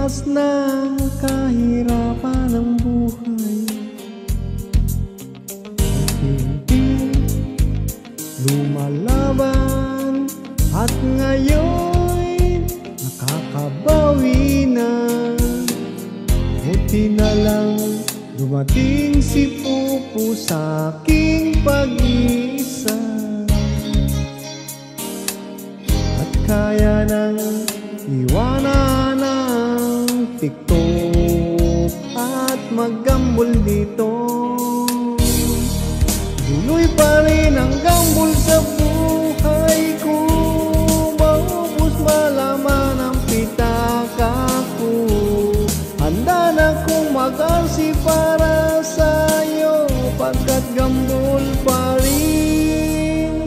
lipas ng kahirapan ng buhay, unti-unti lumalaban at ngayon nakakabawi na. Buti na lang dumating si Pupu sa aking pag-iisa, at kaya nang iwanan ang TikTok at mag-gambol dito. Tuloy pa rin ang gambol sa buhay ko, maubos malaman ang pitaka ko. Handa na kong mag-arsi para sa'yo, pagkat gambol pa rin.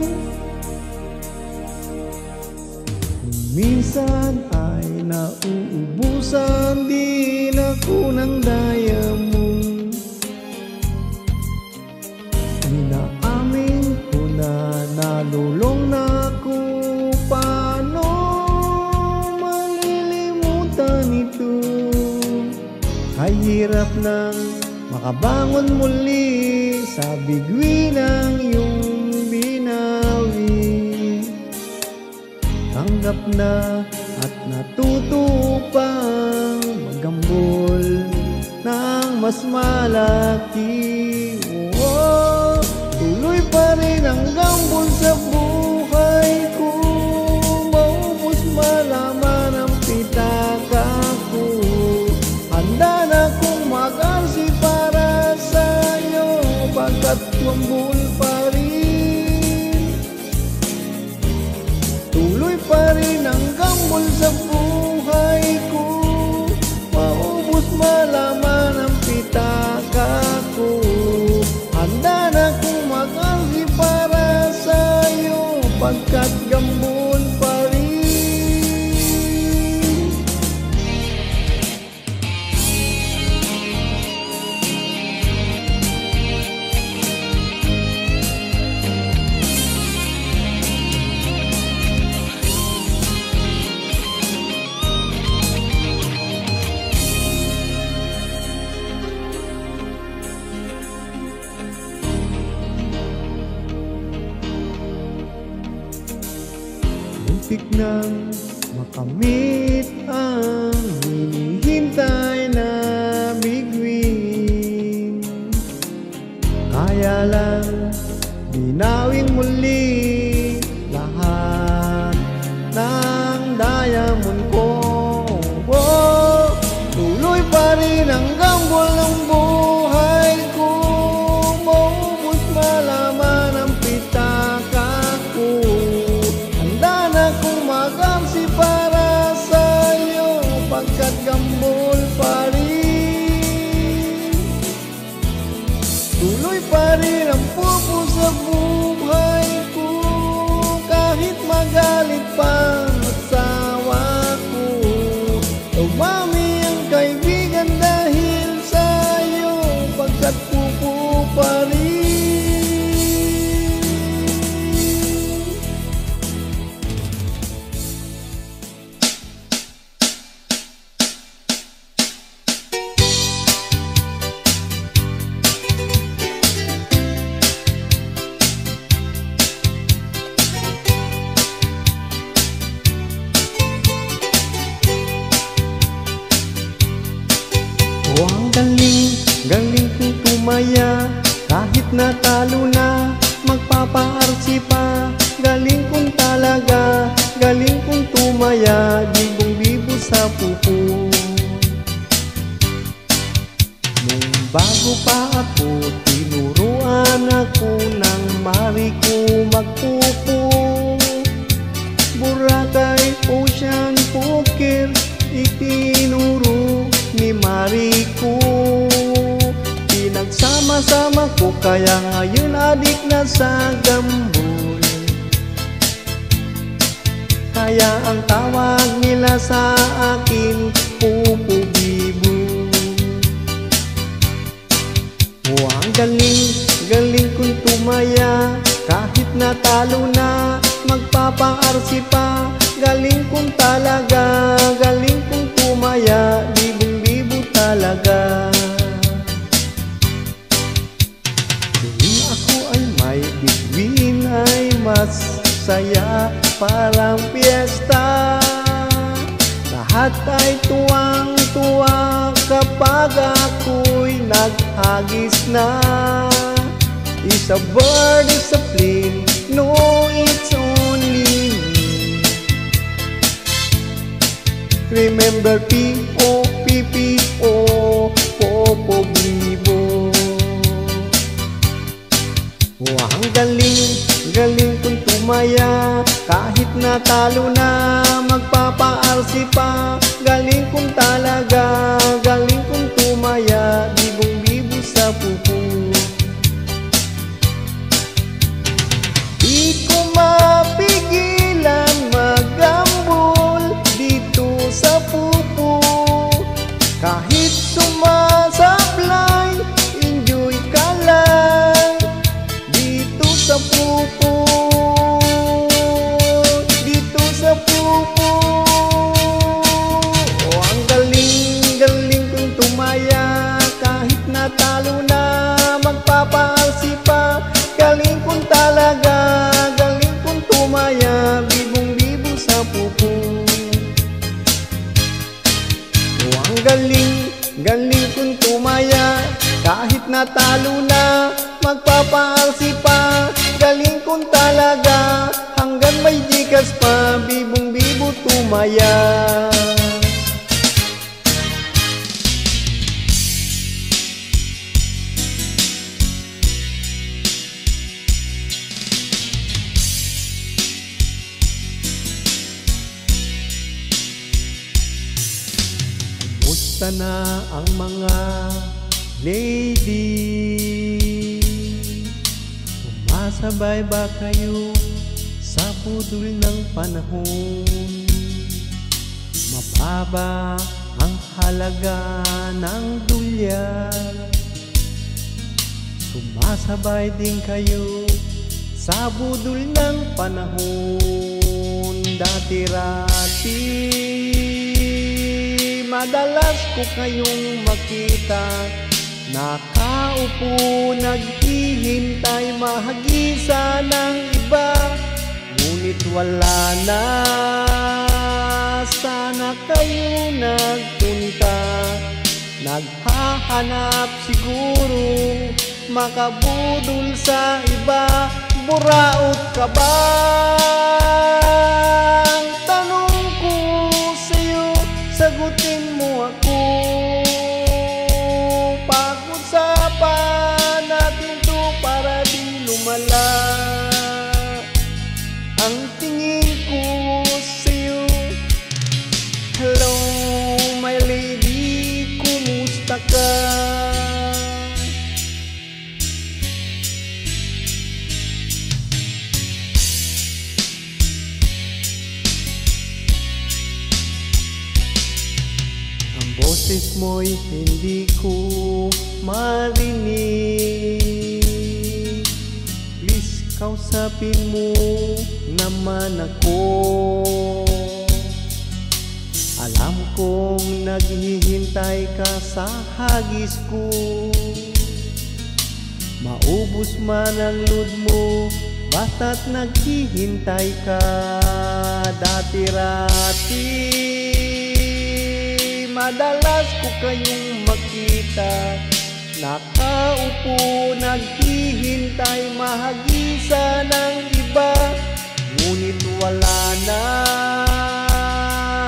Minsan ay nauubusan din ako ng daya mo. Inaamin ko na nalulong na ako, paano malilimutan ito? Ay hirap nang makabangon muli sa bigwi ng iyong binawi. Tanggap na at natuto pang maggambol ng mas malaki. Oh, tuloy pa rin ang gambol sa buhay ko, maubos malaman ang pitaka ko. Handa na kong mag-arsi para sa'yo, pagkat gambol pa rin. Tuloy pa rin ang gambol sa buhay ko, maubos malaman ang pitaka ko. Handa na kong mag-arsi para sa'yo, pagkat gambol pa rin. Muntik nang makamit ang hinihintay na biguin, kaya lang binawing muli lahat ng diamond ko. Oh, tuloy pa rin ang gambol ng buhay ko, maubos malaman ang pitaka ko. Mag-arsi para sa'yo, pagkat gambol pa rin. Tuloy pa rin ang Pupu sa buhay ko, kahit magalit pa ang asawa ko. Umami ang kaibigan dahil sa'yo, pagkat Pupu pa rin. Oh, ang galing kong tumaya, kahit natalo na, magpapaarsi pa. Galing kong talaga, galing kong tumaya, bibong-bibo sa Pupu. Nung bago pa ako, tinuruan ako ng mari ko magpupo. Boracay, Ocean, Poker, itinuro ni Mariko. Pinagsama-sama ko, kaya ngayon adik na sa gambol. Kaya ang tawag nila sa akin, Pupu Bibo. Oh, ang galing kong tumaya, kahit natalo na, magpapaarsi pa. Galing kong talaga, galing kong tumaya. bituin ay masaya, parang piyesta. Lahat ay tuwang-tuwa kapag ako'y naghagis na. Is a bird, is a plane, no, it's only me. Remember P-O-P-P-O, Popo Bibo. Ang galing kong tumaya, kahit natalo na, magpapaarsi pa. Galing kong talaga, galing kong tumaya, bibong-bibo sa pupo. Di ko mapigilan magambol dito sa pupo. Kahit sumasablay, enjoy ka lang dito sa pupo. Dito sa pupo. Ang galing kong tumaya, kahit natalo na, magpapaalsi pa. Galing kong talaga, galing kong tumaya, bibong-bibo sa pupo. Ang galing kong tumaya, kahit natalo na, magpapaalsi pa. Galing kong talaga, hanggang may jikas pa, bibong-bibo tumaya. Kumusta na ang mga lady? Sumasabay ba kayo sa budol ng panahon? Mababa ang halaga ng dolyar. Sumasabay din kayo sa budol ng panahon. Dati-rati madalas ko kayong makita, nakaupo naghihintay mahagisa ng iba. Ngunit wala na, sana kayo nagpunta. Naghahanap siguro makabudol sa iba. Buraot ka ba? Ang tanong ko sa'yo, sagutin mo ako. Pag-usapan natin to para di lumala. Ang tingin ko sa'yo, hello my lady, kumusta ka? Boses mo'y hindi ko marinig. Please, kausapin mo naman ako. Alam kong naghihintay ka sa hagis ko. Maubos man ang load mo, basta't naghihintay ka. Dati-rati madalas ko kayong makita, nakaupo naghihintay mahagisa ng iba. Ngunit wala na,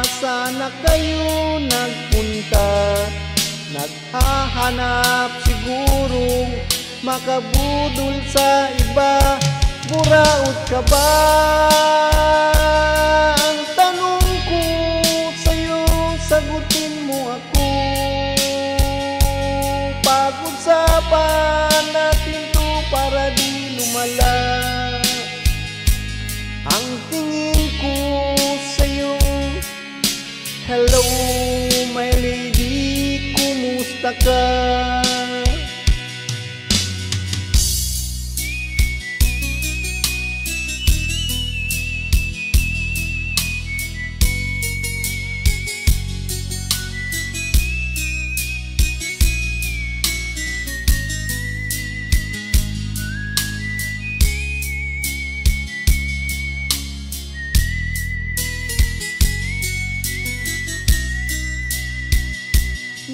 sana kayo nagpunta. Naghahanap sigurong makabudol sa iba. Buraot ka ba? Ang tanong ko sa'yo, sagutin mo ako. Pag-usapan natin to para di lumala. Ang tingin ko sa'yo, hello my lady, kumusta ka?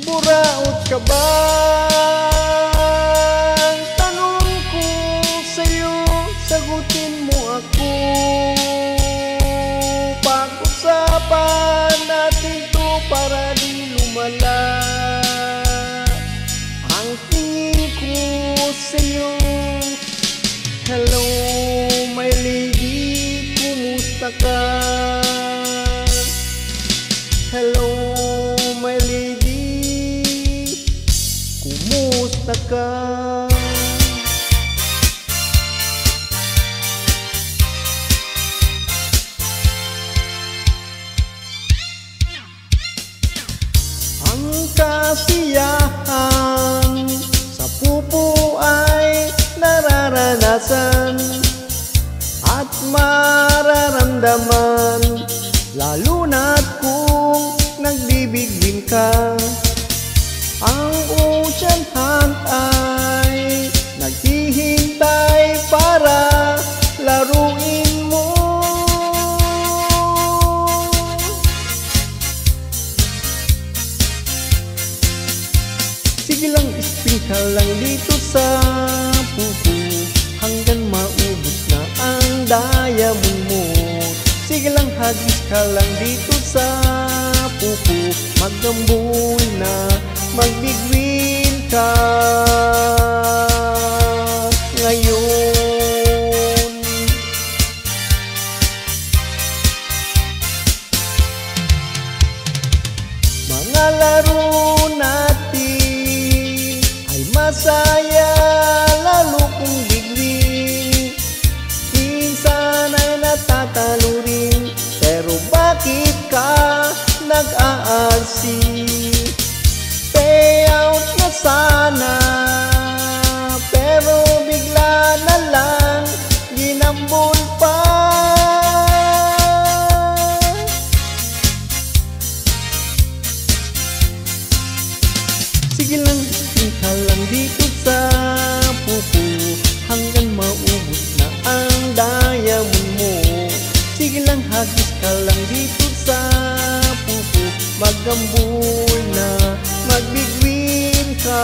Buraot ka ba? Tanong ko sa'yo, sagutin mo ako. Pag-usapan natin to para di lumala. Ang tingin ko sa'yo, hello my lady, kumusta ka? Hello my lady, kumusta ka? Ang kasiyahan sa pupo ay nararanasan at mararamdaman, lalo na't kung nagbibigin ka. Ang ocean hunt ay naghihintay para laruin mo. Sige lang, spin ka lang dito sa pupo hanggang maubos na ang diamond mo. Sige lang, hagis ka lang dito sa pupo, magambol na, magbigwin ka ngayon. Mga laro natin ay masaya, lalo kung bigwin. Minsan ay natatalo rin, pero bakit ka nag-aalsi? Payout na sana, pero bigla na lang ginambol pa. Sige lang, spin ka lang dito sa pupo hanggang maubos na ang diamond mo. Sige lang, hagis ka lang dito sa pupo, magambol na, magbigwin ka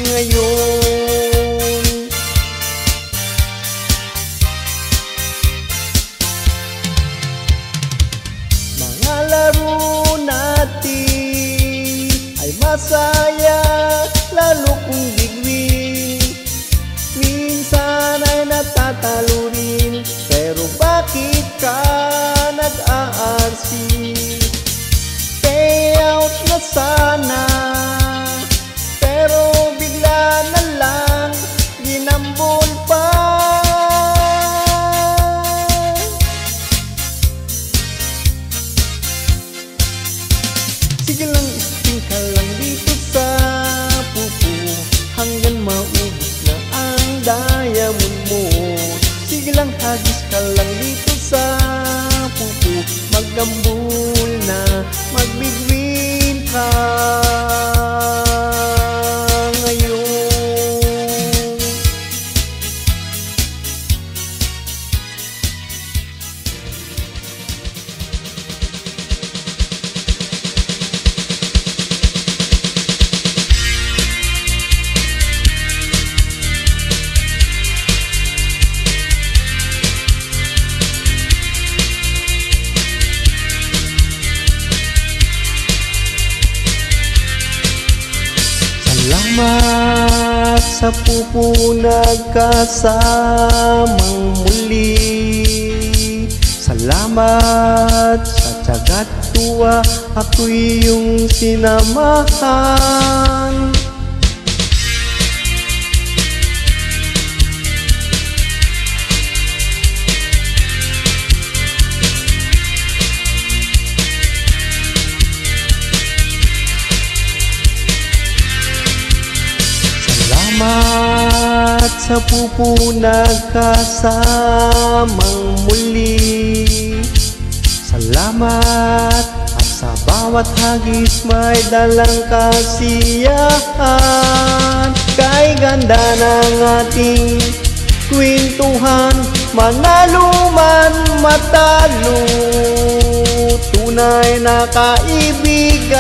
ngayon. Mga laro natin ay masaya, lalo kung bigwin. Minsan ay natatalo rin, pero bakit ka nag-aarsi? Payout na sana, pero bigla na lang ginambol pa. Sige lang, spin ka lang dito sa pupo hanggang maubos na ang diamond mo. Sige lang, hagis ka lang dito sa pupo, magambol na, magbigwin ka ngayon. Salamat sa pupo nagkasamang muli. Salamat sa tiyaga't tuwa, ako'y iyong sinamahan. Salamat sa pupo nagkasamang muli. Salamat at sa bawat hagis may dalang kasiyahan. Kay ganda ng ating kwentuhan, manalo man matalo, tunay tunay na kaibigan,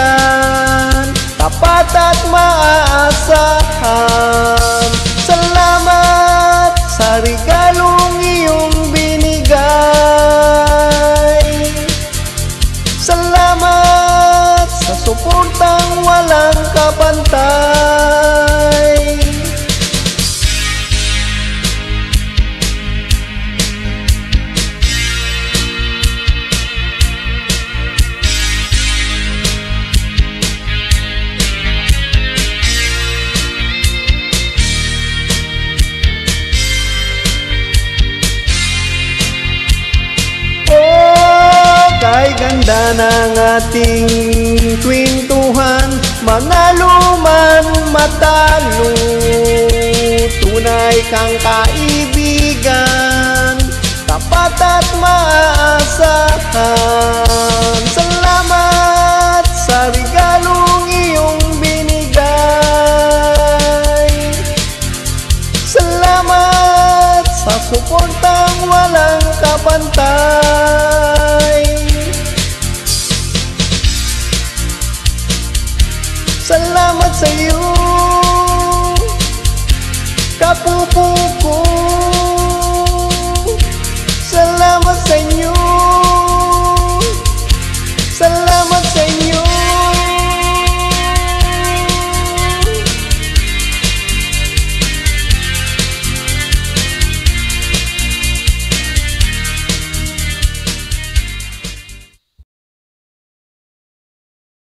tapat at maaasahan. Salamat sa regalong iyong binigay. Salamat sa suportang walang kapantay. Kay ganda ng ating kwentuhan, manalo man matalo, tunay kang kaibigan, tapat at maaasahan. Salamat sa regalong iyong binigay. Salamat sa suportang walang kapantay. Salamat sa iyo, kapupo ko.